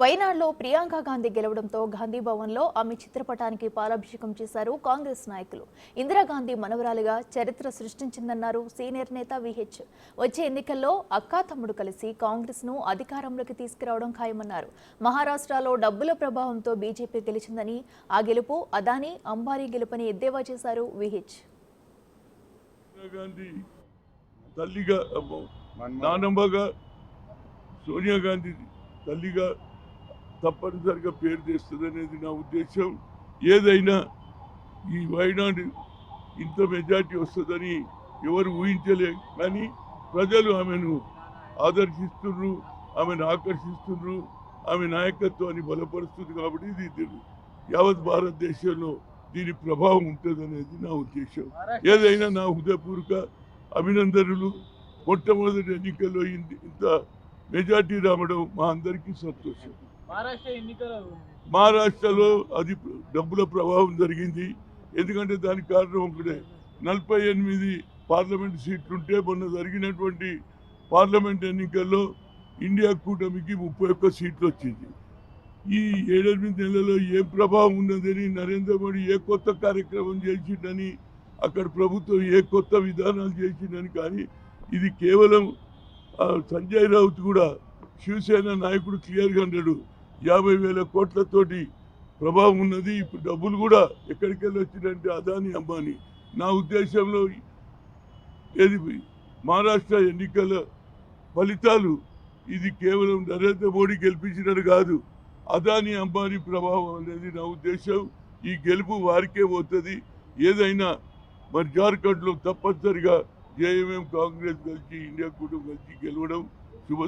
వైనాడులో ప్రియాంక గాంధీ గెలవడంతో గాంధీ భవన్లో ఆమె చిత్రపటానికి పాలాభిషేకం చేశారు కాంగ్రెస్ నాయకులు. ఇందిరాగాంధీ మనవరాలుగా చరిత్ర సృష్టించిందన్నారు సీనియర్ నేత విహెచ్. వచ్చే ఎన్నికల్లో అక్కా తమ్ముడు కలిసి కాంగ్రెస్ను అధికారంలోకి తీసుకురావడం ఖాయమన్నారు. మహారాష్ట్రలో డబ్బుల ప్రభావంతో బీజేపీ గెలిచిందని, ఆ గెలుపు అదానీ అంబానీ గెలుపని ఎద్దేవా చేశారు విహెచ్. సోనియా గాంధీ తల్లిగా తప్పనిసరిగా పేరు తెస్తుందనేది నా ఉద్దేశం. ఏదైనా ఈ వైనాడు ఇంత మెజార్టీ వస్తుందని ఎవరు ఊహించలే, కానీ ప్రజలు ఆమెను ఆదర్శిస్తున్నారు, ఆమెను ఆకర్షిస్తున్నారు, ఆమె నాయకత్వాన్ని బలపరుస్తుంది. కాబట్టి ఇది యావత్ భారతదేశంలో దీని ప్రభావం ఉంటుందనేది నా ఉద్దేశం. ఏదైనా నా హృదయపూర్వక అభినందనలు. మొట్టమొదటి ఎన్నికల్లో ఇంత మెజార్టీ రావడం మా అందరికీ సంతోషం. మహారాష్ట్రలో అది డబ్బుల ప్రభావం జరిగింది. ఎందుకంటే దానికి కారణం ఒకటే, 48 పార్లమెంట్ సీట్లుంటే మొన్న జరిగినటువంటి పార్లమెంట్ ఎన్నికల్లో ఇండియా కూటమికి 31 సీట్లు వచ్చింది. ఈ 7-8 నెలల్లో ఏం ప్రభావం ఉన్నదని, నరేంద్ర మోడీ ఏ కొత్త కార్యక్రమం చేసిండని, అక్కడ ప్రభుత్వం ఏ కొత్త విధానాలు చేసిండని, కానీ ఇది కేవలం సంజయ్ రౌత్ కూడా శివసేన నాయకుడు క్లియర్గా అన్నాడు, 50,000 కోట్లతోటి ప్రభావం ఉన్నది. ఇప్పుడు డబ్బులు కూడా ఎక్కడికి వెళ్ళి వచ్చిందంటే అదానీ అంబానీ. నా ఉద్దేశంలో ఏది మహారాష్ట్ర ఎన్నికల ఫలితాలు ఇది కేవలం నరేంద్ర మోడీ గెలిపించినట్టు కాదు, అదానీ అంబానీ ప్రభావం అనేది నా ఉద్దేశం. ఈ గెలుపు వారికే పోతుంది. ఏదైనా మరి జార్ఖండ్లో తప్పనిసరిగా జేఎంఎం కాంగ్రెస్ కలిసి ఇండియా కూటమి కలిసి గెలవడం శుభ